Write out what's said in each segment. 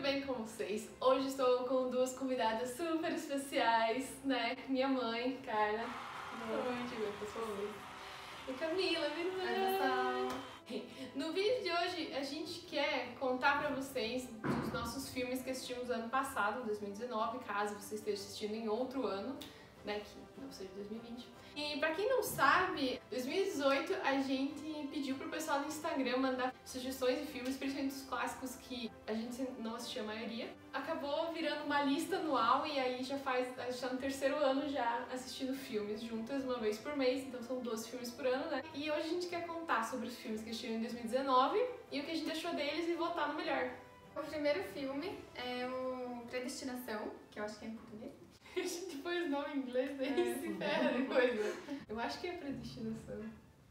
bem com vocês? Hoje estou com duas convidadas super especiais, né? Minha mãe, Carla. Oi, diga, pessoal. E Camila, minha irmã. Oi, pessoal. No vídeo de hoje, a gente quer contar pra vocês dos nossos filmes que assistimos ano passado, 2019, caso você esteja assistindo em outro ano, né? Que não seja 2020. E pra quem não sabe, 2018 a gente pediu pro pessoal do Instagram mandar sugestões de filmes, principalmente os clássicos que a gente não assistiu a maioria. Acabou virando uma lista anual e aí a gente tá no terceiro ano já assistindo filmes juntas, uma vez por mês, então são 12 filmes por ano, né? E hoje a gente quer contar sobre os filmes que assistimos em 2019 e o que a gente achou deles e votar no melhor. O primeiro filme é o Predestinação, que eu acho que é em português. A gente pôs nome em inglês, daí se ferra depois, né? Eu acho que é Predestinação.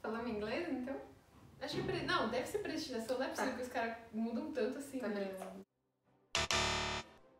Falamos em inglês, então? Acho que não, deve ser Predestinação, não é possível que os caras mudam tanto assim, Tá né?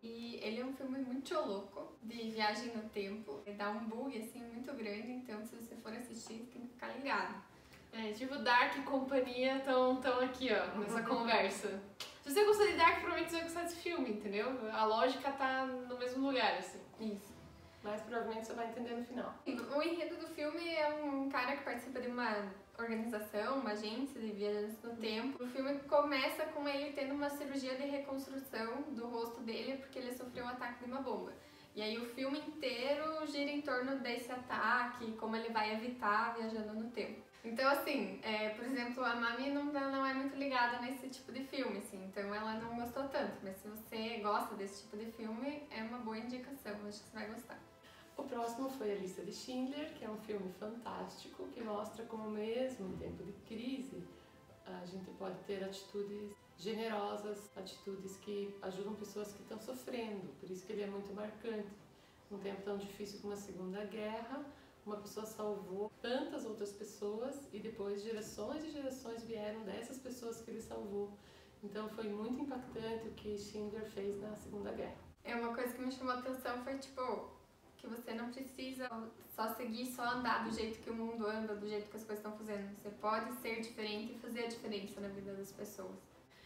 E ele é um filme muito louco, de viagem no tempo. Dá um bug, assim, muito grande, então se você for assistir, tem que ficar ligado. É, tipo, Dark e companhia estão aqui, ó, nessa conversa. Se você gostar de Dark, provavelmente você vai gostar desse filme, entendeu? A lógica tá no mesmo lugar, assim. Isso. Mas provavelmente você vai entender no final. O enredo do filme é um cara que participa de uma organização, uma agência de viajantes no tempo. O filme começa com ele tendo uma cirurgia de reconstrução do rosto dele porque ele sofreu um ataque de uma bomba. E aí o filme inteiro gira em torno desse ataque, como ele vai evitar viajando no tempo. Então, assim, por exemplo, a Mami não é muito ligada nesse tipo de filme, assim, então ela não gostou tanto. Mas se você gosta desse tipo de filme, é uma boa indicação, acho que você vai gostar. O próximo foi A Lista de Schindler, que é um filme fantástico que mostra como mesmo em tempo de crise a gente pode ter atitudes generosas, atitudes que ajudam pessoas que estão sofrendo. Por isso que ele é muito marcante. Num tempo tão difícil como a Segunda Guerra, uma pessoa salvou tantas outras pessoas e depois gerações e gerações vieram dessas pessoas que ele salvou. Então foi muito impactante o que Schindler fez na Segunda Guerra. Uma coisa que me chamou a atenção foi, tipo, que você não precisa só seguir, só andar do jeito que o mundo anda, do jeito que as coisas estão fazendo. Você pode ser diferente e fazer a diferença na vida das pessoas.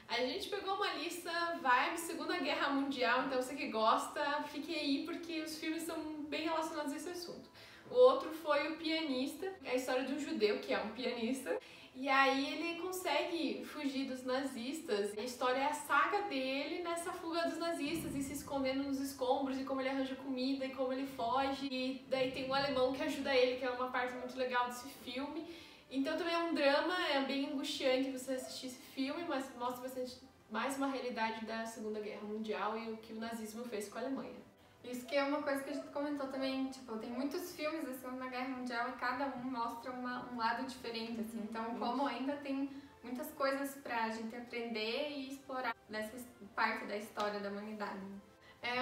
A gente pegou uma lista vibe Segunda Guerra Mundial, então você que gosta, fique aí porque os filmes são bem relacionados a esse assunto. O outro foi O Pianista, é a história de um judeu que é um pianista, e aí ele consegue fugir dos nazistas. A história é a saga dele nessa fuga dos nazistas e se escondendo nos escombros e como ele arranja comida e como ele foge. E daí tem um alemão que ajuda ele, que é uma parte muito legal desse filme. Então também é um drama, é bem angustiante você assistir esse filme, mas mostra bastante mais uma realidade da Segunda Guerra Mundial e o que o nazismo fez com a Alemanha. Isso que é uma coisa que a gente comentou também, tipo, tem muitos filmes da Segunda Guerra Mundial e cada um mostra um lado diferente, assim. Então, como ainda tem muitas coisas pra gente aprender e explorar dessa parte da história da humanidade.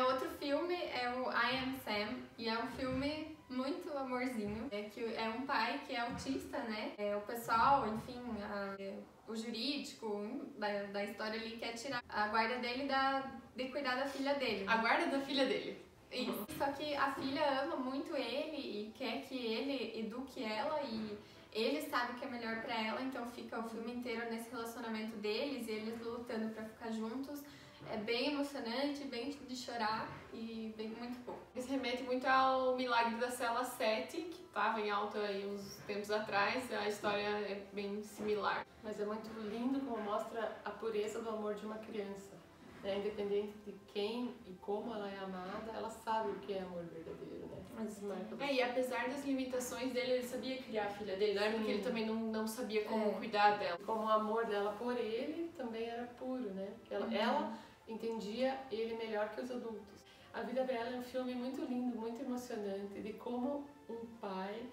Outro filme é o I Am Sam, e é um filme muito amorzinho, que é um pai que é autista, né? O pessoal, enfim, o jurídico da história ali quer tirar a guarda dele de cuidar da filha dele. A guarda da filha dele. Isso. Só que a filha ama muito ele e quer que ele eduque ela e ele sabe o que é melhor pra ela, então fica o filme inteiro nesse relacionamento deles e eles lutando pra ficar juntos. É bem emocionante, bem de chorar e bem muito bom. Isso remete muito ao Milagre da Cela 7, que estava em alta aí uns tempos atrás. A história é bem similar. Mas é muito lindo como mostra a pureza do amor de uma criança. Independente de quem e como ela é amada, ela sabe o que é amor verdadeiro, né? E apesar das limitações dele, ele sabia criar a filha dele, não é porque ele também não sabia como cuidar dela. Como o amor dela por ele também era puro, né? Ela entendia ele melhor que os adultos. A Vida Bela é um filme muito lindo, muito emocionante, de como um pai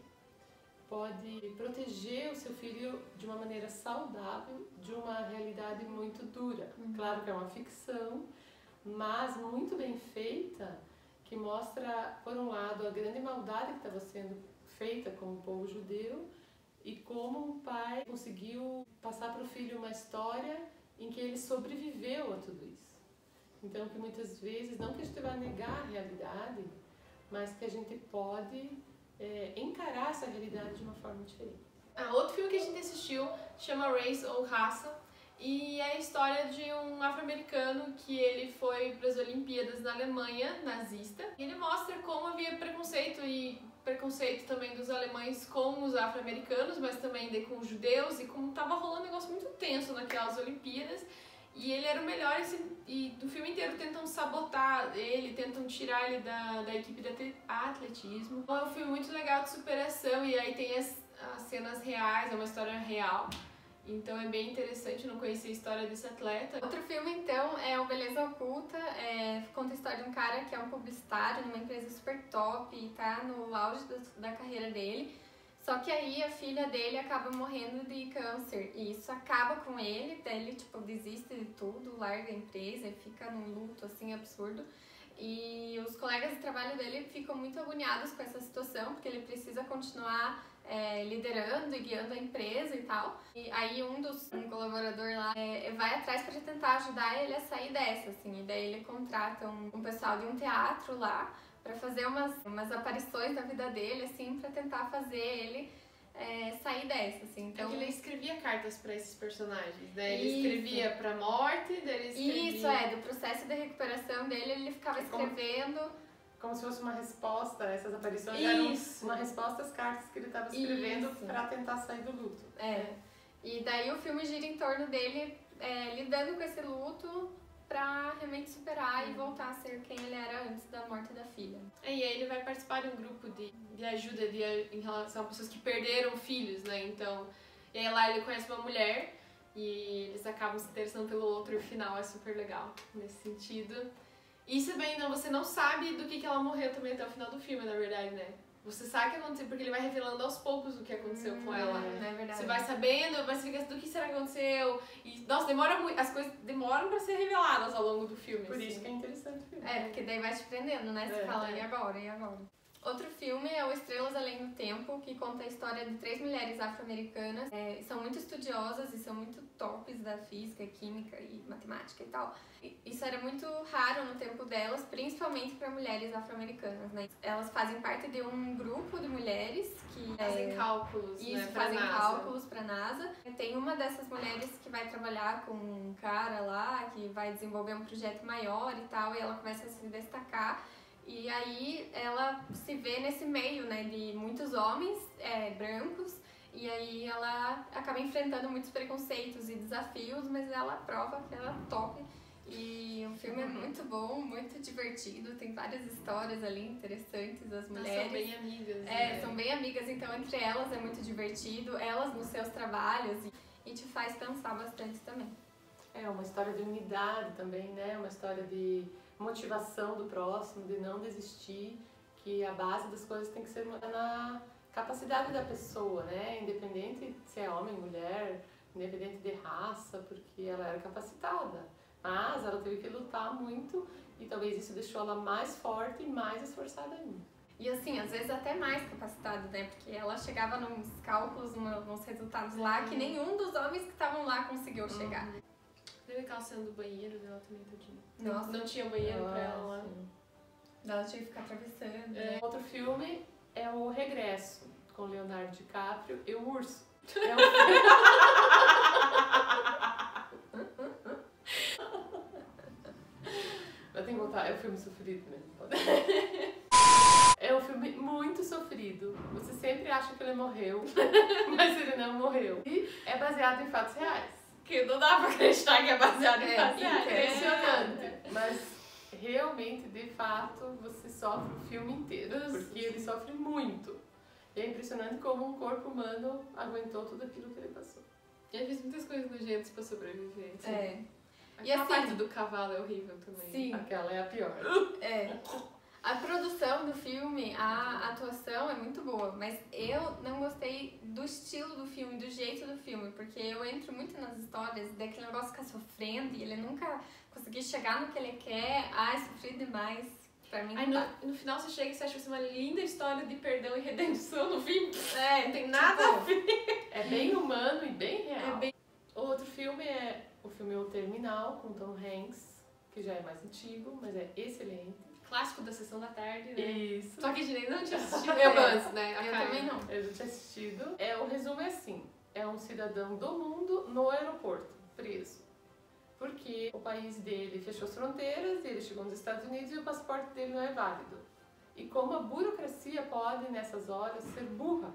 pode proteger o seu filho de uma maneira saudável de uma realidade muito dura. Claro que é uma ficção, mas muito bem feita, que mostra, por um lado, a grande maldade que estava sendo feita com o povo judeu e como um pai conseguiu passar para o filho uma história em que ele sobreviveu a tudo isso. Então, que muitas vezes, não que a gente vá negar a realidade, mas que a gente pode encarar essa realidade de uma forma diferente. Outro filme que a gente assistiu chama Race ou Raça E é a história de um afro-americano que ele foi para as Olimpíadas na Alemanha, nazista. E ele mostra como havia preconceito também dos alemães com os afro-americanos, mas também com os judeus, e como estava rolando um negócio muito tenso naquelas Olimpíadas. E ele era o melhor, e do filme inteiro tentam sabotar ele, tentam tirar ele da equipe de atletismo. Então é um filme muito legal de superação, e aí tem as cenas reais, é uma história real. Então é bem interessante, não conhecia a história desse atleta. Outro filme, então, é o Beleza Oculta. Conta a história de um cara que é um publicitário numa empresa super top e tá no auge da carreira dele. Só que aí a filha dele acaba morrendo de câncer e isso acaba com ele, daí ele tipo desiste de tudo, larga a empresa e fica num luto assim absurdo. E os colegas de trabalho dele ficam muito agoniados com essa situação, porque ele precisa continuar liderando e guiando a empresa e tal. E aí um colaborador lá vai atrás para tentar ajudar ele a sair dessa, assim. E daí ele contrata um pessoal de um teatro lá para fazer umas aparições da vida dele, assim, para tentar fazer ele sair dessa, assim. Então, que ele escrevia cartas para esses personagens, né? Ele escrevia pra morte, daí ele escrevia... Isso, do processo de recuperação dele, ele ficava escrevendo... Como se fosse uma resposta, essas aparições eram uma resposta às cartas que ele estava escrevendo para tentar sair do luto. E daí o filme gira em torno dele lidando com esse luto pra realmente superar e voltar a ser quem ele era antes da morte da filha. E aí ele vai participar de um grupo de ajuda em relação a pessoas que perderam filhos, né? Então, e aí lá ele conhece uma mulher e eles acabam se interessando pelo outro e o final é super legal nesse sentido. E também você não sabe do que ela morreu também até o final do filme, na verdade, né? Você sabe o que aconteceu, porque ele vai revelando aos poucos o que aconteceu com ela. É verdade. Você vai sabendo, mas você fica do que será que aconteceu. E, nossa, demora muito. As coisas demoram pra ser reveladas ao longo do filme. Por assim. isso que é interessante o filme. Porque daí vai te prendendo, né? Você fala, e agora? E agora? Outro filme é o Estrelas Além do Tempo, que conta a história de 3 mulheres afro-americanas. São muito estudiosas e são muito tops da física, química e matemática e tal. Isso era muito raro no tempo delas, principalmente para mulheres afro-americanas, né? Elas fazem parte de um grupo de mulheres que fazem cálculos, isso, né, fazem cálculos para a NASA. Tem uma dessas mulheres que vai trabalhar com um cara lá, que vai desenvolver um projeto maior e tal, e ela começa a se destacar. E aí ela se vê nesse meio, né, de muitos homens brancos, e aí ela acaba enfrentando muitos preconceitos e desafios, mas ela prova que ela é top. E o filme é muito bom, muito divertido, tem várias histórias ali interessantes das mulheres. São bem amigas. Né? São bem amigas, então entre elas é muito divertido, elas nos seus trabalhos, e te faz pensar bastante também. É uma história de unidade também, né? Uma história de motivação do próximo, de não desistir, que a base das coisas tem que ser na capacidade da pessoa, né? Independente se é homem, mulher, independente de raça, porque ela era capacitada. Mas ela teve que lutar muito e talvez isso deixou ela mais forte e mais esforçada ainda. E assim, às vezes até mais capacitada, né? Porque ela chegava nos cálculos, nos resultados lá, que nenhum dos homens que estavam lá conseguiu chegar. Teve aquela cena do banheiro dela também, tadinha. Nossa. Não tinha banheiro pra ela lá. Ela tinha que ficar atravessando. Né? Outro filme é o Regresso, com Leonardo DiCaprio e o Urso. Eu tenho que voltar, é um filme sofrido mesmo. É um filme muito sofrido. Você sempre acha que ele morreu, mas ele não morreu. E é baseado em fatos reais. Que não dá pra acreditar que é baseado em fatos reais. Impressionante. Mas realmente, de fato, você sofre o filme inteiro. Porque ele sofre muito. E é impressionante como um corpo humano aguentou tudo aquilo que ele passou. Eu fiz muitas coisas nojentas pra sobreviver. Assim. E a parte do cavalo é horrível também. Sim. Aquela é a pior. A produção do filme, a atuação é muito boa, mas eu não gostei do estilo do filme, do jeito do filme, porque eu entro muito nas histórias daquele negócio ficar sofrendo e ele nunca conseguir chegar no que ele quer. Ai, sofri demais. Pra mim não dá. No final você chega e você acha que vai ser uma linda história de perdão e redenção no fim. Não tem nada a ver. É bem humano e bem real. Outro filme é o filme O Terminal, com Tom Hanks, que já é mais antigo, mas é excelente. Clássico da Sessão da Tarde, né? Isso. Só que a gente não tinha assistido. Eu antes, né? Eu também não. Eu já tinha assistido. O resumo é assim, é um cidadão do mundo no aeroporto. preso. Porque o país dele fechou as fronteiras, ele chegou nos Estados Unidos e o passaporte dele não é válido. E como a burocracia pode, nessas horas, ser burra.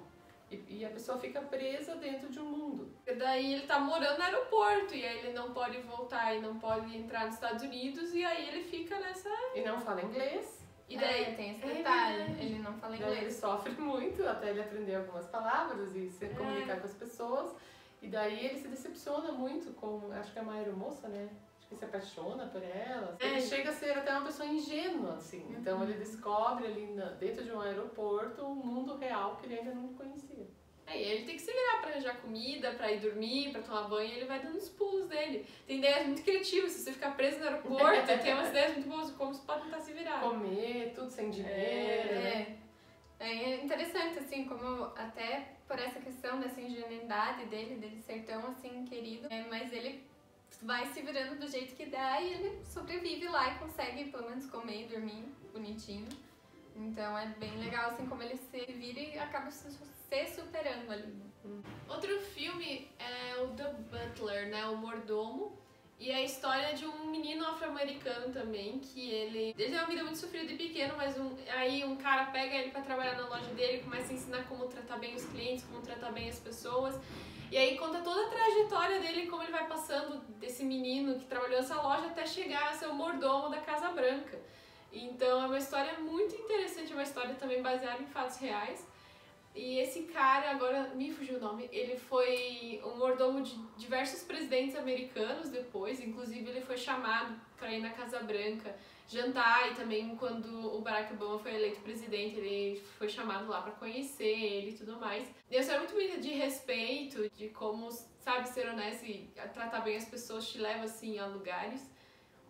E a pessoa fica presa dentro de um mundo. E daí ele tá morando no aeroporto, e aí ele não pode voltar e não pode entrar nos Estados Unidos, e aí ele fica nessa... E não fala inglês. E daí tem esse detalhe, ele não fala Daí ele inglês. sofre muito até ele aprender algumas palavras e se comunicar com as pessoas. E daí ele se decepciona muito com, acho que é uma aeromoça, né? Acho que se apaixona por ela. Ele chega a ser até uma pessoa ingênua, assim. Então ele descobre ali dentro de um aeroporto um mundo real que ele ainda não conhecia. Aí ele tem que se virar pra arranjar comida, pra ir dormir, pra tomar banho, e ele vai dando os pulos dele. Tem ideias muito criativas, se você ficar preso no aeroporto, tem umas ideias muito boas de como você pode tentar se virar. Comer, tudo sem dinheiro, né? É interessante, assim, como até por essa questão dessa ingenuidade dele ser tão, assim, querido, mas ele vai se virando do jeito que dá e ele sobrevive lá e consegue, pelo menos, comer e dormir bonitinho. Então é bem legal, assim, como ele se vira e acaba se superando ali. Outro filme é o The Butler, né, o Mordomo. E é a história de um menino afro-americano também, que ele tem uma vida muito sofrida de pequeno, mas aí um cara pega ele pra trabalhar na loja dele, começa a ensinar como tratar bem os clientes, como tratar bem as pessoas. E aí conta toda a trajetória dele, como ele vai passando desse menino que trabalhou nessa loja até chegar a ser o mordomo da Casa Branca. Então é uma história muito interessante, é uma história também baseada em fatos reais. E esse cara, agora me fugiu o nome, ele foi um mordomo de diversos presidentes americanos depois, inclusive ele foi chamado para ir na Casa Branca jantar, e também quando o Barack Obama foi eleito presidente, ele foi chamado lá para conhecer ele e tudo mais. E essa é muito bonita de respeito, de como, sabe, ser honesto e tratar bem as pessoas te leva assim a lugares.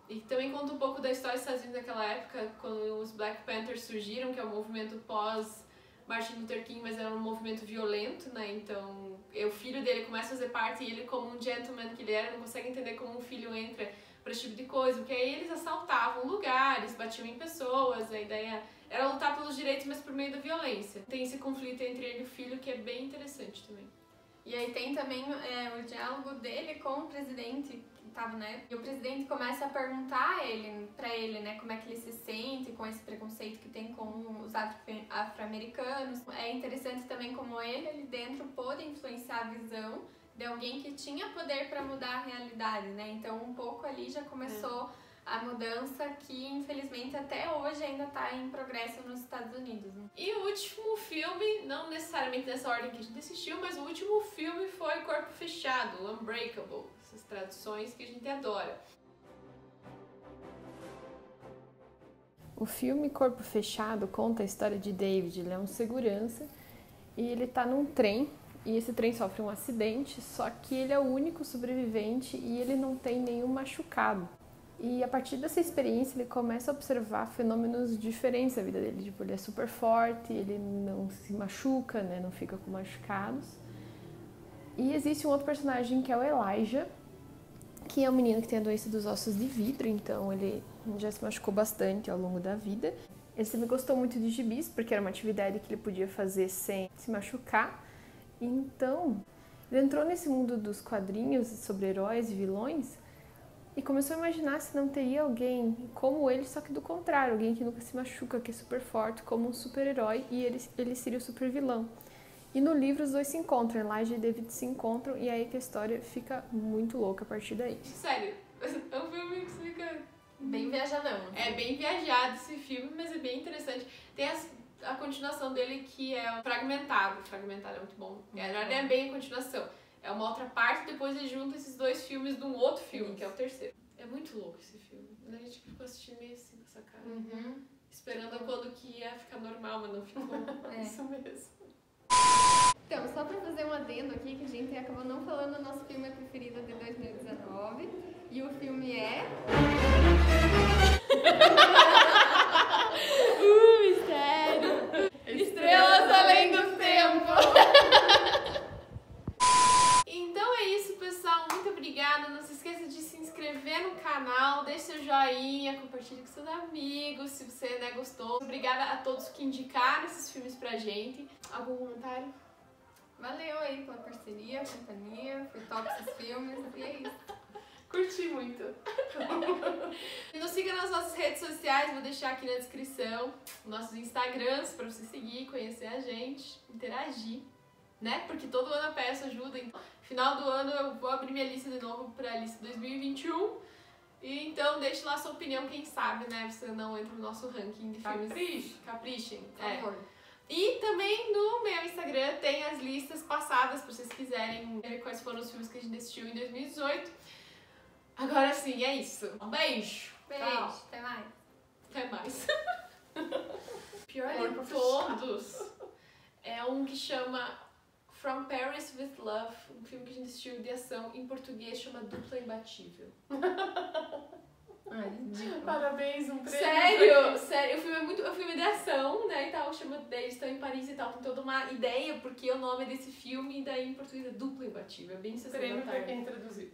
E também conta um pouco da história dos Estados Unidos naquela época, quando os Black Panthers surgiram, que é o movimento pós Martin Luther King, mas era um movimento violento, né? Então, o filho dele começa a fazer parte e ele, como um gentleman que ele era, não consegue entender como um filho entra para esse tipo de coisa, porque aí eles assaltavam lugares, batiam em pessoas, a ideia era lutar pelos direitos, mas por meio da violência. Tem esse conflito entre ele e o filho que é bem interessante também. E aí tem também o diálogo dele com o presidente, que tava, né? E o presidente começa a perguntar pra ele, né, como é que ele se sente com esse preconceito que tem com os afro-americanos. É interessante também como ele dentro pôde influenciar a visão de alguém que tinha poder para mudar a realidade, né? Então um pouco ali já começou a mudança que infelizmente até hoje ainda está em progresso nos Estados Unidos, né? E o último filme, não necessariamente nessa ordem que a gente assistiu, mas o último filme foi Corpo Fechado, Unbreakable, essas traduções que a gente adora. O filme Corpo Fechado conta a história de David. Ele é um segurança e ele tá num trem, e esse trem sofre um acidente, só que ele é o único sobrevivente e ele não tem nenhum machucado. E a partir dessa experiência ele começa a observar fenômenos diferentes na vida dele. Tipo, ele é super forte, ele não se machuca, né? Não fica com machucados. E existe um outro personagem que é o Elijah, que é um menino que tem a doença dos ossos de vidro, então ele já se machucou bastante ao longo da vida. Ele sempre gostou muito de gibis, porque era uma atividade que ele podia fazer sem se machucar. Então, ele entrou nesse mundo dos quadrinhos sobre heróis e vilões e começou a imaginar se não teria alguém como ele, só que do contrário, alguém que nunca se machuca, que é super forte, como um super-herói, e ele seria o super-vilão. E no livro os dois se encontram, Elijah e David se encontram, e aí que a história fica muito louca a partir daí. Sério, é um filme que você fica... Bem viajadão. É bem viajado esse filme, mas é bem interessante. Tem a continuação dele que é Fragmentado. Fragmentado é muito bom. Não é bem a continuação. É uma outra parte, depois ele junta esses dois filmes num outro filme, que é o terceiro. É muito louco esse filme. A gente ficou assistindo meio assim com essa cara. Esperando quando que ia ficar normal, mas não ficou. Isso mesmo. Então, só pra fazer um adendo aqui, que a gente acabou não falando do nosso filme preferido de 2019. E o filme é... mistério! Estrelas Além do Tempo! Então é isso, pessoal. Muito obrigada. Não se esqueça de se inscrever no canal, deixe seu joinha, compartilhe com seus amigos, se você gostou. Obrigada a todos que indicaram esses filmes pra gente. Algum comentário? Valeu aí pela parceria, companhia, foi top esses filmes, e é isso. Curti muito. E nos siga nas nossas redes sociais, vou deixar aqui na descrição nossos Instagrams pra você seguir, conhecer a gente, interagir, né? Porque todo ano eu peço ajuda. Então, final do ano eu vou abrir minha lista de novo pra lista 2021. E então deixe lá a sua opinião, quem sabe, né? Você não entra no nosso ranking de filmes. Caprichem. Por favor. E também no meu Instagram tem as listas passadas, pra vocês quiserem ver quais foram os filmes que a gente assistiu em 2018. Agora sim, é isso. Um beijo. Beijo, Tchau. até mais. Até mais. Pior Corpo de todos é um que chama From Paris with Love, um filme que a gente assistiu de ação, em português chama Dupla Imbatível. Ai, ridículo. Parabéns, um prêmio. Sério, sério, o filme é muito. É um filme de ação, né? E tal, chama. Eles estão em Paris e tal, tem toda uma ideia porque o nome desse filme, e daí em português é Dupla Imbatível. É bem sessão Prêmio da pra tarde. quem traduziu.